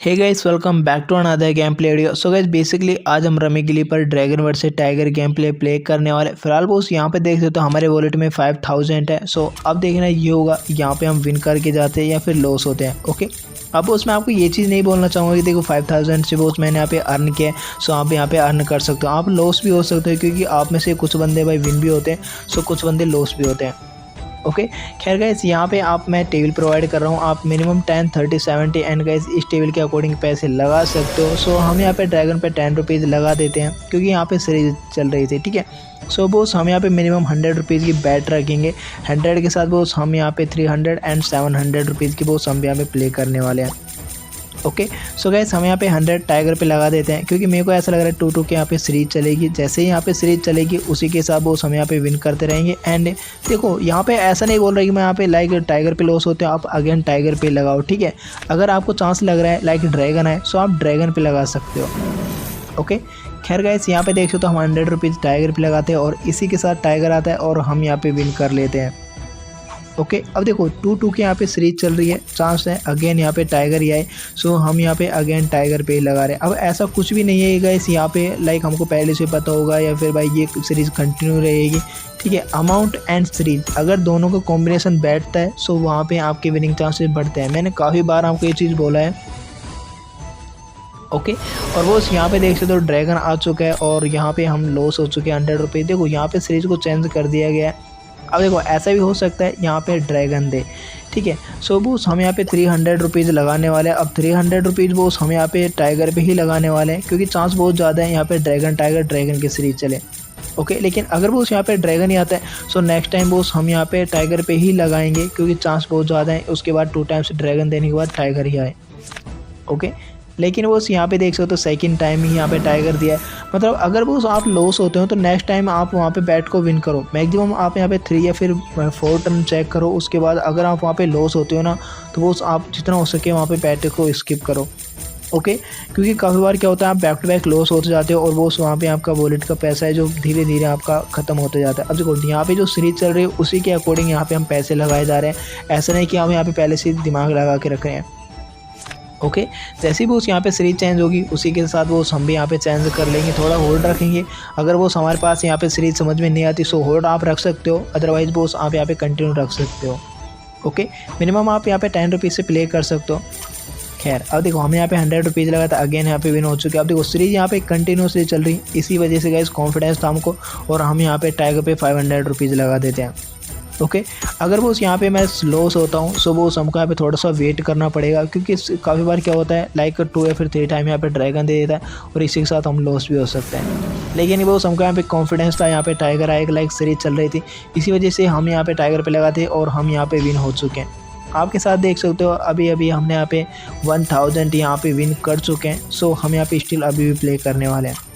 Hey guys, welcome back to another game play video. So guys basically आज हम rummy गिली पर dragon versus tiger game play करने वाले। फिलहाल बोस यहाँ पे देख सकते हो हमारे वॉलेट में 5000 है। सो अब देखना ये होगा यहाँ पे हम विन करके जाते हैं या फिर लॉस होते हैं। ओके, अब बोस मैं आपको ये चीज़ नहीं बोलना चाहूँगा कि देखो 5000 से बोस मैंने यहाँ पे अर्न किया है, सो आप यहाँ पे अर्न कर सकते हो। आप लॉस भी हो सकते हो क्योंकि आप में से कुछ बंदे भाई विन भी होते हैं, सो कुछ बंदे लॉस भी होते हैं। ओके खैर गाइस, यहाँ पे आप मैं टेबल प्रोवाइड कर रहा हूँ। आप मिनिमम 10, 30, 70 एंड गाइस इस टेबल के अकॉर्डिंग पैसे लगा सकते हो। सो हम यहाँ पे ड्रैगन पे 10 रुपीज़ लगा देते हैं क्योंकि यहाँ पे सीरीज चल रही थी। ठीक है, सो बोस हम यहाँ पे मिनिमम 100 रुपीज़ की बैट रखेंगे। 100 के साथ बोस हम यहाँ पे 300 एंड 700 रुपीज़ की बोस हम यहाँ पे प्ले करने वाले हैं। ओके सो गाइस हम यहाँ पे 100 टाइगर पे लगा देते हैं क्योंकि मेरे को ऐसा लग रहा है 2-2 के यहाँ पे सीरीज चलेगी। जैसे ही यहाँ पे सीरीज चलेगी उसी के हिसाब बोस हम यहाँ पे विन करते रहेंगे। एंड देखो यहाँ पे ऐसा नहीं बोल रहा कि मैं यहाँ पे लाइक टाइगर पे लॉस होते हैं, आप अगेन टाइगर पे लगाओ। ठीक है, अगर आपको चांस लग रहा है लाइक ड्रैगन है सो आप ड्रैगन पे लगा सकते हो। ओके खैर गाइस यहाँ पे देख सकते हो हम 100 रुपीज़ टाइगर पे लगाते हैं और इसी के साथ टाइगर आता है और हम यहाँ पे विन कर लेते हैं। ओके अब देखो 2-2 के यहाँ पे सीरीज चल रही है, चांस है अगेन यहाँ पे टाइगर ही आए, सो हम यहाँ पे अगेन टाइगर पे ही लगा रहे हैं। अब ऐसा कुछ भी नहीं है गाइस यहाँ पे लाइक हमको पहले से पता होगा या फिर भाई ये सीरीज कंटिन्यू रहेगी। ठीक है, अमाउंट एंड सीरीज अगर दोनों का कॉम्बिनेशन बैठता है सो वहाँ पे आपके विनिंग चांसेस बढ़ते हैं। मैंने काफ़ी बार आपको ये चीज़ बोला है। ओके और वो यहाँ पे देख सकते हो ड्रैगन आ चुका है और यहाँ पे हम लॉस हो चुके हैं 100 रुपये। देखो यहाँ पे सीरीज को चेंज कर दिया गया है। अब देखो ऐसा भी हो सकता है यहाँ पे ड्रैगन दे। ठीक है, सो बोस हम यहाँ पे 300 रुपीज़ लगाने वाले हैं। अब 300 रुपीज़ बोस हम यहाँ पे टाइगर पे ही लगाने वाले हैं क्योंकि चांस बहुत ज़्यादा है यहाँ पे ड्रैगन टाइगर ड्रैगन की सीरीज चले। ओके लेकिन अगर बोस यहाँ पे ड्रैगन ही आता है सो नेक्स्ट टाइम बोस हम यहाँ पे टाइगर पे ही लगाएंगे क्योंकि चांस बहुत ज़्यादा है उसके बाद 2 टाइम्स ड्रैगन देने के बाद टाइगर ही आए। ओके लेकिन वो यहाँ पे देख सकते हो सेकंड टाइम ही यहाँ पे टाइगर दिया है। मतलब अगर वो आप लॉस होते हो तो नेक्स्ट टाइम आप वहाँ पे बैट को विन करो। मैक्सिमम आप यहाँ पे 3 या फिर 4 टर्न चेक करो। उसके बाद अगर आप वहाँ पे लॉस होते हो ना तो वो आप जितना हो सके वहाँ पे बैट को स्किप करो। ओके क्योंकि काफ़ी बार क्या होता है आप बैक टू बैक लॉस होते जाते हो और वो वहाँ पे आपका वॉलेट का पैसा है जो धीरे धीरे आपका ख़त्म होते जाता है। अब देखो यहाँ पे जो सीरीज चल रही है उसी के अकॉर्डिंग यहाँ पे हम पैसे लगाए जा रहे हैं। ऐसा नहीं कि हम यहाँ पे पहले से दिमाग लगा के रख रहे हैं। ओके जैसे ही वो यहाँ पे सीरीज चेंज होगी उसी के साथ वो हम भी यहाँ पे चेंज कर लेंगे, थोड़ा होल्ड रखेंगे। अगर वो हमारे पास यहाँ पे सीरीज समझ में नहीं आती सो होल्ड आप रख सकते हो, अदरवाइज वो आप यहाँ पे कंटिन्यू रख सकते हो। ओके मिनिमम आप यहाँ पे 10 रुपीज़ से प्ले कर सकते हो। खैर अब देखो हम यहाँ पे 100 रुपीज़ लगा था, अगेन यहाँ पे विन हो चुके हैं। अब देखो सीरीज यहाँ पे कंटिन्यूसली चल रही, इसी वजह से गाइस कॉन्फिडेंस था हमको और हम यहाँ पे टाइगर पे 500 रुपीज़ लगा देते हैं। ओके अगर वो यहाँ पे मैं लॉस होता हूँ सो वो हमको यहाँ पे थोड़ा सा वेट करना पड़ेगा क्योंकि काफ़ी बार क्या होता है लाइक 2 या फिर 3 टाइम यहाँ पे ड्रैगन दे देता है और इसी के साथ हम लॉस भी हो सकते हैं। लेकिन वो हमको यहाँ पे कॉन्फिडेंस था, यहाँ पे टाइगर आएगा लाइक सीरीज चल रही थी, इसी वजह से हम यहाँ पे टाइगर पे लगाते और हम यहाँ पे विन हो चुके हैं। आपके साथ देख सकते हो अभी अभी हमने यहाँ पे 1000 यहाँ पे विन कर चुके हैं। सो हम यहाँ पे स्टिल अभी भी प्ले करने वाले हैं।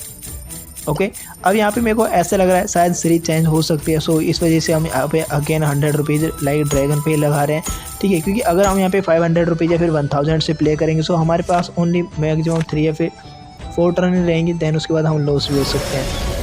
ओके अब यहाँ पे मेरे को ऐसा लग रहा है शायद सीरीज चेंज हो सकती है, सो इस वजह से हम यहाँ पे अगेन 100 रुपीज़ लाइक ड्रैगन पे लगा रहे हैं। ठीक है, क्योंकि अगर हम यहाँ पे 500 रुपीज़ या फिर 1000 से प्ले करेंगे सो हमारे पास ओनली मैक्सिमम 3 या फिर 4 टर्न रहेंगे, दैन उसके बाद हम लॉस भी हो सकते हैं।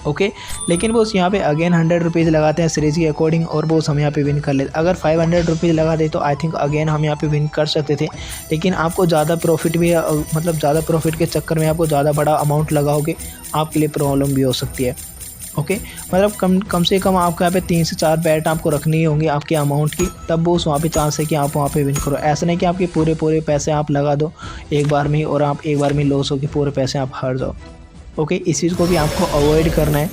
ओके लेकिन बोस यहाँ पे अगेन 100 रुपीज़ लगाते हैं सीरीज के अकॉर्डिंग और बोस हम यहाँ पे विन कर लेते। अगर 500 रुपीज़ लगा दे तो आई थिंक अगेन हम यहाँ पे विन कर सकते थे, लेकिन आपको ज़्यादा प्रॉफिट भी मतलब ज़्यादा प्रॉफिट के चक्कर में आपको ज़्यादा बड़ा अमाउंट लगाओगे आपके लिए प्रॉब्लम भी हो सकती है। ओके मतलब कम से कम आपको यहाँ पे 3 से 4 बैट आपको रखनी ही होंगी आपके अमाउंट की, तब बोस वहाँ पे चांस है कि आप वहाँ पे विन करो। ऐसा नहीं कि आपके पूरे पैसे आप लगा दो एक बार में ही और आप एक बार में लॉस हो के पूरे पैसे आप हार जाओ। ओके इस चीज़ को भी आपको अवॉइड करना है।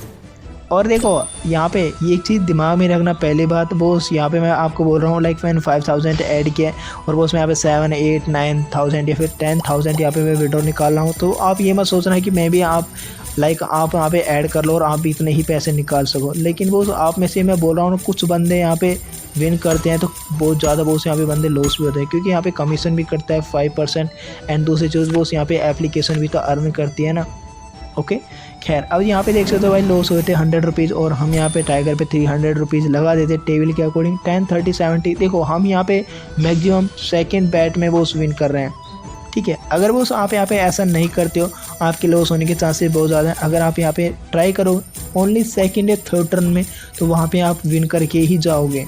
और देखो यहाँ पे ये चीज़ दिमाग में रखना, पहली बात बोस यहाँ पे मैं आपको बोल रहा हूँ लाइक मैंने 5000 ऐड किया है और बोस मैं यहाँ पे 7, 8, 9000 या फिर 10,000 यहाँ पे मैं विड्रॉ निकाल रहा हूँ। तो आप ये मत सोचना है कि मैं भी आप यहाँ पे ऐड कर लो और आप भी इतने ही पैसे निकाल सको। लेकिन वो आप में से मैं बोल रहा हूँ कुछ बंदे यहाँ पे विन करते हैं तो बहुत ज़्यादा बोस यहाँ पे बंदे लॉस भी होते हैं क्योंकि यहाँ पे कमीशन भी कटता है 5% एंड दूसरी चीज़ बोस यहाँ पे एप्लीकेशन भी तो अर्न करती है ना। ओके खैर अब यहाँ पे देख सकते हो भाई लॉस हुए थे 100 रुपीज़ और हम यहाँ पे टाइगर पे 300 रुपीज़ लगा देते टेबल के अकॉर्डिंग 10, 30, 70। देखो हम यहाँ पे मैक्सिमम सेकंड बैट में वो विन कर रहे हैं। ठीक है, अगर वो आप यहाँ पे ऐसा नहीं करते हो आपके लॉस होने के चांसेस बहुत ज़्यादा हैं। अगर आप यहाँ पे ट्राई करो ओनली सेकंड या थर्ड टर्न में तो वहाँ पे आप विन करके ही जाओगे।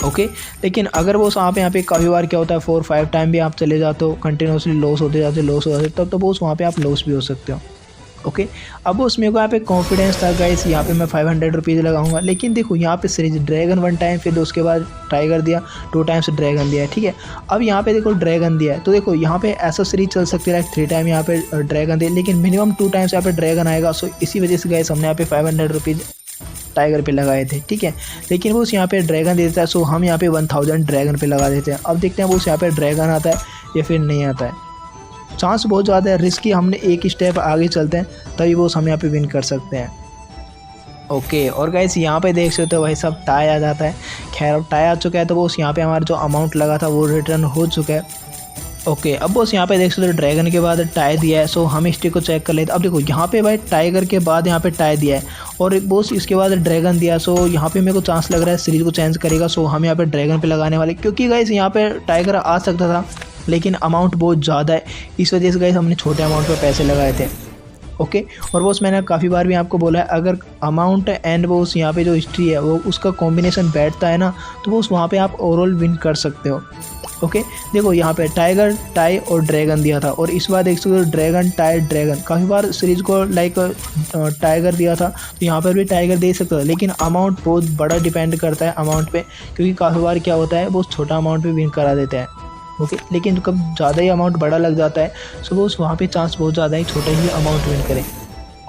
ओके। लेकिन अगर वो आप यहाँ पे काफ़ी बार क्या होता है 4-5 टाइम भी आप चले जाते हो, कंटिन्यूसली लॉस होते जाते तब तो बॉस वहाँ पे आप लॉस भी हो सकते हो। ओके। अब उस मेरे को यहाँ पे कॉन्फिडेंस था गाइस, यहाँ पे मैं 500 रुपीज़ लगाऊंगा। लेकिन देखो यहाँ पे सीरीज ड्रैगन 1 टाइम, फिर उसके बाद टाइगर दिया, 2 टाइम्स ड्रैगन दिया है, ठीक है। अब यहाँ पे देखो ड्रैगन दिया है, तो देखो यहाँ पे ऐसा सीरीज चल सकती है 3 टाइम यहाँ पे ड्रैगन दिया, लेकिन मिनिमम 2 टाइम्स यहाँ पे ड्रैगन आएगा। सो इसी वजह से गाइस हमने यहाँ पे 500 रुपीज़ टाइगर पे लगाए थे, ठीक है। लेकिन वो यहाँ पे ड्रैगन देता है, सो हम यहाँ पे 1000 ड्रैगन पे लगा देते हैं। अब देखते हैं वो यहाँ पे ड्रैगन आता है या फिर नहीं आता है। चांस बहुत ज़्यादा है, रिस्की, हमने एक स्टेप आगे चलते हैं तभी वो हम यहाँ पे विन कर सकते हैं। ओके। और गाइस यहाँ पे देख सकते हो भाई सब टाई आ जाता है। खैर अब टाई आ चुका है तो वो यहाँ पे हमारा जो अमाउंट लगा था वो रिटर्न हो चुका है। ओके। अब बस यहाँ पे देख सकते हो ड्रैगन के बाद टाई दिया है, सो हम हिस्ट्री को चेक कर लेते। अब देखो यहाँ पे भाई टाइगर के बाद यहाँ पे टाई दिया है और बॉस इसके बाद ड्रैगन दिया। सो यहाँ पे मेरे को चांस लग रहा है सीरीज को चेंज करेगा। सो हम यहाँ पे ड्रैगन पे लगाने वाले, क्योंकि गाइस यहाँ पे टाइगर आ सकता था लेकिन अमाउंट बहुत ज़्यादा है, इस वजह से गाइस हमने छोटे अमाउंट पे पैसे लगाए थे। ओके। और बॉस मैंने काफ़ी बार भी आपको बोला है, अगर अमाउंट एंड बॉस यहाँ पे जो हिस्ट्री है वो उसका कॉम्बिनेशन बैठता है ना, तो बॉस वहाँ पे आप ओवरऑल विन कर सकते हो। ओके। देखो यहाँ पे टाइगर, टाई और ड्रैगन दिया था और इस बार देख सकते हो ड्रैगन, टाई, ड्रैगन। काफ़ी बार सीरीज को लाइक टाइगर दिया था, तो यहाँ पर भी टाइगर दे सकते हो, लेकिन अमाउंट बहुत बड़ा डिपेंड करता है अमाउंट पे, क्योंकि काफ़ी बार क्या होता है वो छोटा अमाउंट पे विन करा देता है। ओके। लेकिन कब ज़्यादा ही अमाउंट बड़ा लग जाता है सो वो वहाँ पे चांस बहुत ज़्यादा है छोटा ही अमाउंट विन करें।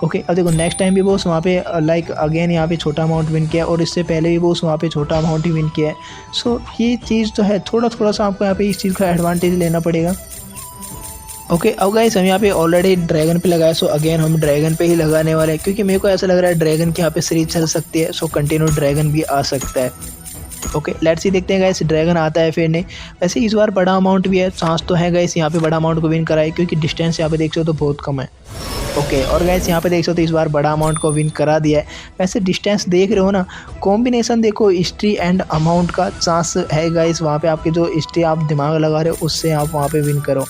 ओके। अब देखो नेक्स्ट टाइम भी वो वहाँ पे लाइक अगेन यहाँ पे छोटा अमाउंट विन किया और इससे पहले भी वो वहाँ पे छोटा अमाउंट ही विन किया है। सो ये चीज़ तो है, थोड़ा सा आपको यहाँ पे इस चीज़ का एडवांटेज लेना पड़ेगा। ओके। अब गाइस हम यहाँ पे ऑलरेडी ड्रैगन पे लगाए, सो अगेन हम ड्रैगन पे ही लगाने वाले हैं, क्योंकि मेरे को ऐसा लग रहा है ड्रैगन की यहाँ पे सीरीज चल सकती है। सो कंटिन्यू ड्रैगन भी आ सकता है। ओके। लेट्स सी, देखते हैं गाइस ड्रैगन आता है फिर नहीं। वैसे इस बार बड़ा अमाउंट भी है, चांस तो है गाइस यहाँ पे बड़ा अमाउंट को विन कराए, क्योंकि डिस्टेंस यहाँ पे देख सकते हो तो बहुत कम है। ओके। और गाइस यहाँ पे देख सकते हो इस बार बड़ा अमाउंट को विन करा दिया है। वैसे डिस्टेंस देख रहे हो ना, कॉम्बिनेशन देखो हिस्ट्री एंड अमाउंट का चांस है गाइस, वहाँ पे आपके जो हिस्ट्री आप दिमाग लगा रहे हो उससे आप वहाँ पे विन करो।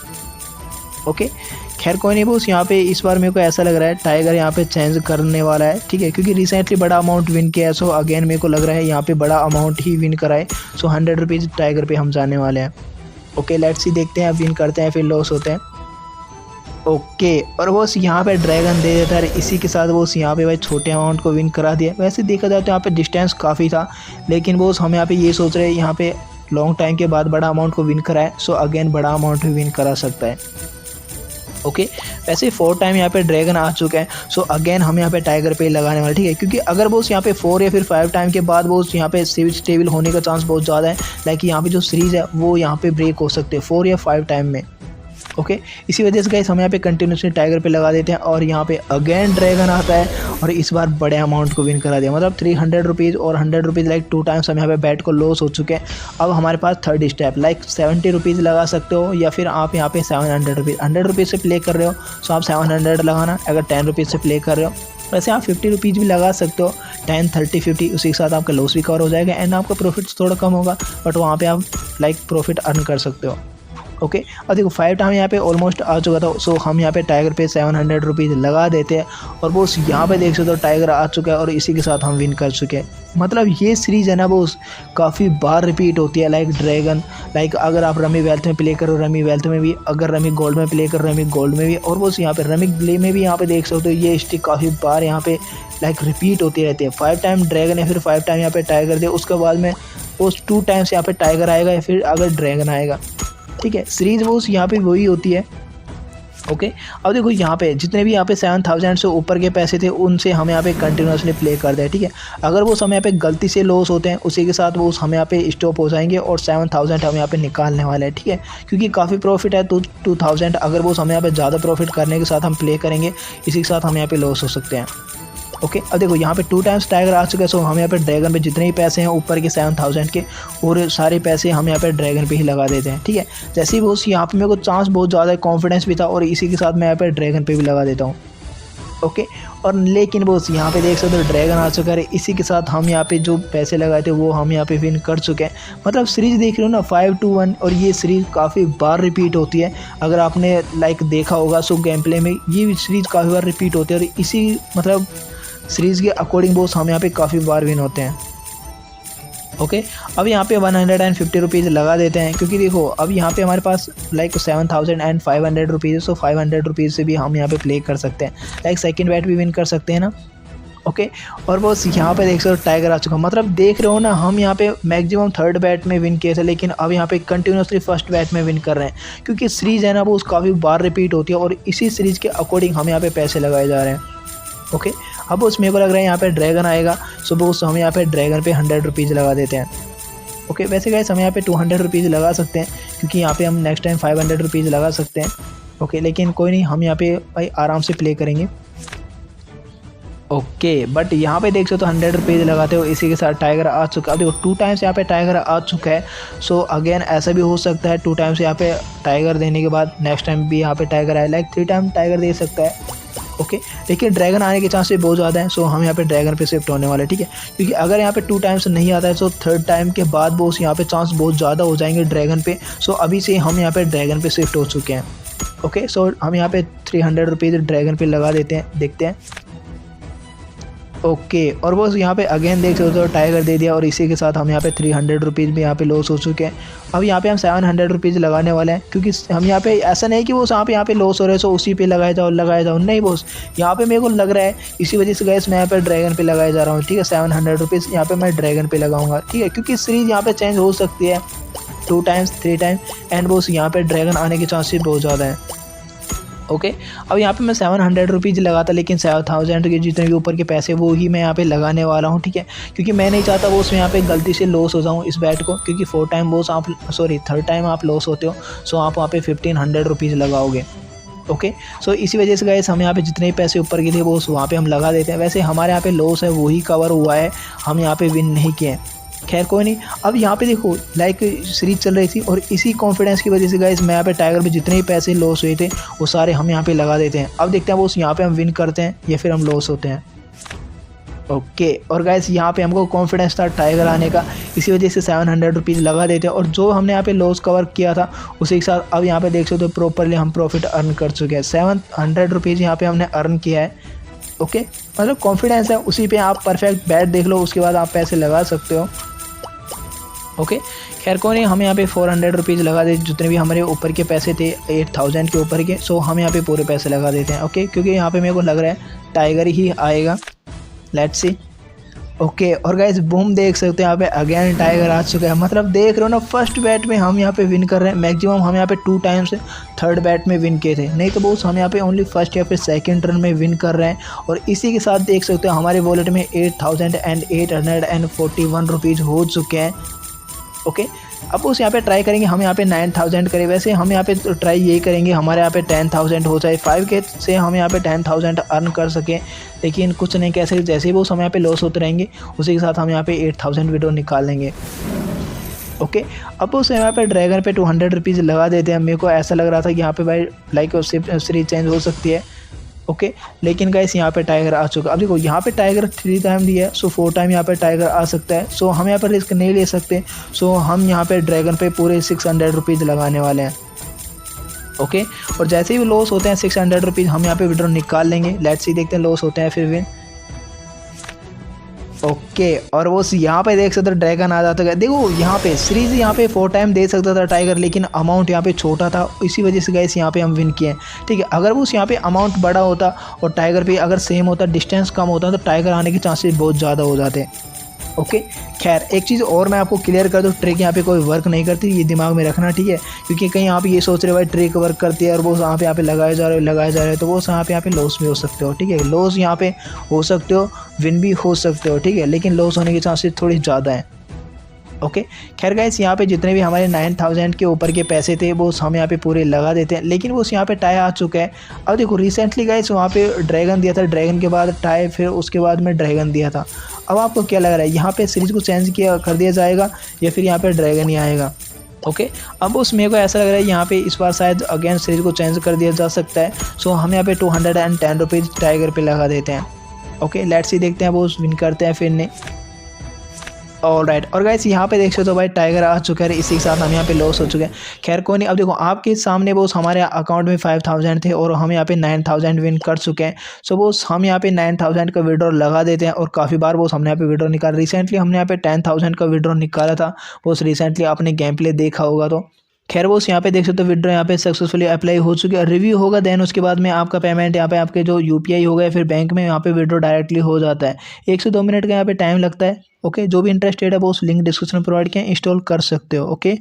ओके। खैर कोई नहीं बॉस, यहाँ पे इस बार मेरे को ऐसा लग रहा है टाइगर यहाँ पे चेंज करने वाला है, ठीक है, क्योंकि रिसेंटली बड़ा अमाउंट विन किया है। सो अगेन मेरे को लग रहा है यहाँ पे बड़ा अमाउंट ही विन कराए। सो 100 रुपीज़ टाइगर पे हम जाने वाले हैं। ओके। लेट्स सी, देखते हैं विन करते हैं फिर लॉस होते हैं। ओके। और बॉस यहाँ पे ड्रैगन दे देता है, इसी के साथ बॉस यहाँ पे भाई छोटे अमाउंट को विन करा दिया। वैसे देखा जाए तो यहाँ पे डिस्टेंस काफ़ी था, लेकिन बॉस हम यहाँ पे ये सोच रहे हैं यहाँ पे लॉन्ग टाइम के बाद बड़ा अमाउंट को विन कराए। सो अगेन बड़ा अमाउंट भी विन करा सकता है। ओके। वैसे 4 टाइम यहाँ पे ड्रैगन आ चुका है। सो अगेन हम यहाँ पे टाइगर पे लगाने वाले, ठीक है, क्योंकि अगर बॉस यहाँ पे 4 या फिर 5 टाइम के बाद बॉस यहाँ पे सीरीज स्टेबल होने का चांस बहुत ज़्यादा है। लाइक यहाँ पे जो सीरीज़ है वो यहाँ पे ब्रेक हो सकते हैं 4 या 5 टाइम में। ओके। इसी वजह से गाइस हम यहाँ पे कंटिन्यूसली टाइगर पे लगा देते हैं और यहाँ पे अगेन ड्रैगन आता है और इस बार बड़े अमाउंट को विन करा दिया, मतलब 300 रुपीज़ और 100 रुपीज़, लाइक 2 टाइम्स हम यहाँ पे बैट को लॉस हो चुके हैं। अब हमारे पास थर्ड स्टेप, लाइक 70 रुपीज़ लगा सकते हो या फिर आप यहाँ पे 700 रुपीज़, 100 रुपीज़ से प्ले कर रहे हो सो आप 700 लगाना। अगर 10 रुपीज़ से प्ले कर रहे हो वैसे आप 50 रुपीज़ भी लगा सकते हो, 10, 30, 50, उसी के साथ आपका लॉस भी कवर हो जाएगा एंड आपका प्रॉफिट थोड़ा कम होगा, बट वहाँ पे आप लाइक प्रॉफिट अर्न कर सकते हो। ओके। और देखो 5 टाइम यहाँ पे ऑलमोस्ट आ चुका था। सो हम यहाँ पे टाइगर पे 700 रुपीज़ लगा देते हैं और बॉस यहाँ पे देख सकते हो टाइगर आ चुका है और इसी के साथ हम विन कर चुके हैं। मतलब ये सीरीज़ है ना बॉस काफ़ी बार रिपीट होती है, लाइक ड्रैगन, लाइक अगर आप रमी वेल्थ में प्ले करो रमी वेल्थ में भी, अगर रमी गोल्ड में प्ले करो रमी गोल्ड में भी, और बॉस यहाँ पे रमी ग्ले में भी यहाँ पे देख सकते हो ये स्टिक काफ़ी बार यहाँ पे लाइक रिपीट होती रहती है। 5 टाइम ड्रैगन या फिर 5 टाइम यहाँ पे टाइगर दे, उसके बाद में बॉस 2 टाइम्स यहाँ पे टाइगर आएगा या फिर अगर ड्रैगन आएगा, ठीक है। सीरीज बॉस यहाँ पे वही होती है। ओके। अब देखो यहाँ पे जितने भी यहाँ पे 7000 से ऊपर के पैसे थे उनसे हम यहाँ पे कंटिन्यूसली प्ले करते हैं, ठीक है। अगर वो हम यहाँ पे गलती से लॉस होते हैं उसी के साथ वो हम यहाँ पे स्टॉप हो जाएंगे और 7000 हम यहाँ पे निकालने वाले हैं, ठीक है, क्योंकि काफ़ी प्रॉफिट है। 2000 अगर वो हम यहाँ पे ज़्यादा प्रॉफिट करने के साथ हम प्ले करेंगे, इसी के साथ हम यहाँ पे लॉस हो सकते हैं। ओके। अब देखो यहाँ पे 2 टाइम्स टाइगर आ चुका है। सो हम यहाँ पे ड्रैगन पे जितने भी पैसे हैं ऊपर के 7000 के और सारे पैसे हम यहाँ पे ड्रैगन पे ही लगा देते हैं, ठीक है। जैसे ही बॉस यहाँ पे मेरे को चांस बहुत ज़्यादा कॉन्फिडेंस भी था और इसी के साथ मैं यहाँ पे ड्रैगन पे भी लगा देता हूँ। ओके। और लेकिन बॉस यहाँ पे देख सकते हो ड्रैगन आ चुका है, इसी के साथ हम यहाँ पे जो पैसे लगाए थे वो हम यहाँ पे विन कर चुके हैं। मतलब सीरीज़ देख रहे हो ना 5-1 और ये सीरीज़ काफ़ी बार रिपीट होती है। अगर आपने लाइक देखा होगा सो गेम प्ले में ये सीरीज़ काफ़ी बार रिपीट होती है और इसी मतलब सीरीज़ के अकॉर्डिंग बॉस हम यहाँ पे काफ़ी बार विन होते हैं। ओके, अब यहाँ पे 150 रुपीज़ लगा देते हैं, क्योंकि देखो अब यहाँ पे हमारे पास लाइक 7500 रुपीज़, सो 500 रुपीज़ से भी हम यहाँ पे प्ले कर सकते हैं, लाइक सेकंड बैट भी विन कर सकते हैं ना। ओके, और बस यहाँ पे देख सकते हो टाइगर आ चुका, मतलब देख रहे हो ना, हम यहाँ पे मैक्सिमम थर्ड बैट में विन किए थे, लेकिन अब यहाँ पे कंटिन्यूसली फर्स्ट बैट में विन कर रहे हैं, क्योंकि सीरीज़ है ना वो काफ़ी बार रिपीट होती है और इसी सीरीज़ के अकॉर्डिंग हम यहाँ पे पैसे लगाए जा रहे हैं। ओके, अब उस मेरे को लग रहा है यहाँ पे ड्रैगन आएगा, सो बस हम यहाँ पे ड्रैगन पे 100 रुपीज़ लगा देते हैं। ओके, वैसे गाइस हम यहाँ पे 200 रुपीज़ लगा सकते हैं, क्योंकि यहाँ पे हम नेक्स्ट टाइम 500 रुपीज़ लगा सकते हैं। ओके, लेकिन कोई नहीं, हम यहाँ पे भाई आराम से प्ले करेंगे। ओके, बट यहाँ पे देख सकते हो 100 रुपीज़ लगाते हो, इसी के साथ टाइगर आ चुका है। अब देखो 2 टाइम्स यहाँ पे टाइगर आ चुका है, सो अगेन ऐसा भी हो सकता है 2 टाइम्स यहाँ पे टाइगर देने के बाद नेक्स्ट टाइम भी यहाँ पे टाइगर आए, लाइक 3 टाइम टाइगर दे सकता है। ओके, लेकिन ड्रैगन आने के चांसेस बहुत ज़्यादा हैं, सो हम यहाँ पे ड्रैगन पे शिफ्ट होने वाले, ठीक है, क्योंकि अगर यहाँ पे 2 टाइम्स नहीं आता है तो थर्ड टाइम के बाद बॉस यहाँ पे चांस बहुत ज़्यादा हो जाएंगे ड्रैगन पे। सो अभी से हम यहाँ पे ड्रैगन पे शिफ्ट हो चुके हैं। ओके, सो हम यहाँ पे 300 रुपीज़ ड्रैगन पे लगा देते हैं, देखते हैं। ओके, और बस यहाँ पे अगेन देख सकते हो टाइगर दे दिया, और इसी के साथ हम यहाँ पे 300 रुपीज़ भी यहाँ पे लॉस हो चुके हैं। अब यहाँ पे हम 700 रुपीज़ लगाने वाले हैं, क्योंकि हम यहाँ पे ऐसा नहीं कि वो यहाँ पे लॉस हो रहे हैं सो उसी पे लगाए जाओ, नहीं बॉस, यहाँ पे मेरे को लग रहा है इसी वजह से गैस मैं यहाँ पे ड्रैगन पे लगाया जा रहा हूँ, ठीक है। 700 रुपीज़ यहाँ पे मैं ड्रैगन पे लगाऊंगा, ठीक है, क्योंकि सीरीज़ यहाँ पे चेंज हो सकती है 2 टाइम्स 3 टाइम, एंड बॉस यहाँ पे ड्रैगन आने के चांसेस बहुत ज़्यादा हैं। ओके, अब यहाँ पे मैं 700 रुपीज़ लगाता, लेकिन 7000 के जितने भी ऊपर के पैसे वो ही मैं यहाँ पे लगाने वाला हूँ, ठीक है, क्योंकि मैं नहीं चाहता वो उसमें यहाँ पे गलती से लॉस हो जाऊँ इस बैट को, क्योंकि 4 टाइम बॉस आप थर्ड टाइम आप लॉस होते हो, सो आप वहाँ पे 1500 रुपीज़ लगाओगे। ओके, सो इसी वजह से गाइस हम यहाँ पे जितने पैसे ऊपर के थे वो वहाँ पे हम लगा देते हैं। वैसे हमारे यहाँ पे लॉस है वही कवर हुआ है, हम यहाँ पे विन नहीं किए हैं। खैर कोई नहीं, अब यहाँ पे देखो लाइक सीरीज चल रही थी और इसी कॉन्फिडेंस की वजह से गाइस मैं यहाँ पे टाइगर पे जितने भी पैसे लॉस हुए थे वो सारे हम यहाँ पे लगा देते हैं। अब देखते हैं वो यहाँ पे हम विन करते हैं या फिर हम लॉस होते हैं। ओके, और गाइस यहाँ पे हमको कॉन्फिडेंस था टाइगर आने का, इसी वजह से 700 रुपीज़ लगा देते हैं, और जो हमने यहाँ पे लॉस कवर किया था उसी के साथ अब यहाँ पे देख सकते हो प्रॉपरली हम प्रॉफिट अर्न कर चुके हैं। 700 रुपीज़ यहाँ पे हमने अर्न किया है। ओके, मतलब कॉन्फिडेंस है उसी पे, आप परफेक्ट बैट देख लो उसके बाद आप पैसे लगा सकते हो। ओके, खैर कोई नहीं, हम यहाँ पे 400 रुपीज़ लगा देते, जितने भी हमारे ऊपर के पैसे थे 8000 के ऊपर के, सो हम यहाँ पे पूरे पैसे लगा देते हैं। ओके, क्योंकि यहाँ पे मेरे को लग रहा है टाइगर ही आएगा, लेट्स सी। ओके, और गाइस बूम देख सकते हैं यहाँ पे अगेन टाइगर आ चुका है, मतलब देख रहे हो ना फर्स्ट बैट में हम यहाँ पे विन कर रहे हैं। मैक्सिमम हम यहाँ पे 2 टाइम्स थर्ड बैट में विन किए थे, नहीं तो बहुत हम यहाँ पे ओनली फर्स्ट या फिर सेकंड रन में विन कर रहे हैं। और इसी के साथ देख सकते हो हमारे वॉलेट में 8841 रुपीज़ हो चुके हैं। ओके, अब उस यहाँ पे ट्राई करेंगे, हम यहाँ पे 9000 करें। वैसे हम यहाँ पे तो ट्राई यही करेंगे हमारे यहाँ पे 10000 हो जाए, 5K से हम यहाँ पे 10000 अर्न कर सकें, लेकिन कुछ नहीं कैसे, जैसे ही वो हम यहाँ पे लॉस होते रहेंगे उसी के साथ हम यहाँ पे 8000 विड्रॉ निकाल लेंगे। ओके, अब उस यहाँ पे ड्रैगन पे 200 रुपीज़ लगा देते हैं। मेरे को ऐसा लग रहा था कि यहाँ पे भाई लाइक सीरीज चेंज हो सकती है। ओके, लेकिन गाइस यहाँ पे टाइगर आ चुका। अब देखो यहाँ पे टाइगर 3 टाइम दिया है, सो 4 टाइम यहाँ पे टाइगर आ सकता है, सो हम यहाँ पर रिस्क नहीं ले सकते, सो हम यहाँ पे ड्रैगन पे पूरे 600 रुपीज़ लगाने वाले हैं। ओके, और जैसे ही लॉस होते हैं 600 रुपीज़ हम यहाँ पे विड्रॉ निकाल लेंगे। लेट्स सी, देखते हैं लॉस होते हैं फिर विन। ओके, और वो यहाँ पे देख सकते हो ड्रैगन आ जाता है। देखो यहाँ पे सीरीज यहाँ पे 4 टाइम दे सकता था टाइगर, लेकिन अमाउंट यहाँ पे छोटा था, इसी वजह से गाइस यहाँ पे हम विन किए हैं, ठीक है। अगर वो यहाँ पे अमाउंट बड़ा होता और टाइगर पे अगर सेम होता, डिस्टेंस कम होता, तो टाइगर आने के चांसेस बहुत ज़्यादा हो जाते हैं। ओके, खैर एक चीज़ और मैं आपको क्लियर कर दूँ, ट्रिक यहाँ पे कोई वर्क नहीं करती, ये दिमाग में रखना, ठीक है, क्योंकि कहीं आप ये सोच रहे हो भाई ट्रिक वर्क करती है और वो यहाँ पे लगाए जा रहे हो तो वो यहाँ पे लॉस भी हो सकते हो, ठीक है। लॉस यहाँ पे हो सकते हो, विन भी हो सकते हो, ठीक है, लेकिन लॉस होने के चांसेस थोड़ी ज़्यादा हैं। ओके, खैर गाइस यहाँ पे जितने भी हमारे 9000 के ऊपर के पैसे थे वो हम यहाँ पे पूरे लगा देते हैं, लेकिन वो यहाँ पे टाई आ चुका है। अब देखो रिसेंटली गाइस वहाँ पे ड्रैगन दिया था, ड्रैगन के बाद टाई, फिर उसके बाद में ड्रैगन दिया था। अब आपको क्या लग रहा है यहाँ पे सीरीज को चेंज कर दिया जाएगा या फिर यहाँ पे ड्रैगन ही आएगा? ओके, अब उस मेरे को ऐसा लग रहा है यहाँ पे इस बार शायद अगेन सीरीज को चेंज कर दिया जा सकता है, सो हम यहाँ पे 210 रुपीज़ टाइगर पे लगा देते हैं। ओके, लेट्स सी, देखते हैं वो विन करते हैं फिर नहीं। ऑलराइट और गाइस यहाँ पे देख सकते हो भाई टाइगर आ चुका है, इसी के साथ हम यहाँ पे लॉस हो चुके हैं। खैर कोई नहीं, अब देखो आपके सामने बोस हमारे अकाउंट में 5000 थे और हम यहाँ पे 9000 विन कर चुके हैं। सो बोस हम यहाँ पे 9000 का विड्रॉ लगा देते हैं और काफ़ी बार बोस हमने यहाँ पे विड्रॉ निकाला। रिसेंटली हमने यहाँ पे 10000 का विड्रॉ निकाला था, बोस रिसेंटली आपने गेम प्ले देखा होगा। तो खैर बोस यहाँ पे देख सकते हो विड्रॉ यहाँ पे सक्सेसफुली अप्लाई हो चुकी है, रिव्यू होगा देन उसके बाद में आपका पेमेंट यहाँ पे आपके जो यूपीआई होगा या फिर बैंक में यहाँ पे विड्रॉ डायरेक्टली हो जाता है। 1 से 2 मिनट का यहाँ पे टाइम लगता है। ओके, जो भी इंटरेस्टेड है वो उस लिंक डिस्क्रिप्शन में प्रोवाइड किया, इंस्टॉल कर सकते हो। ओके।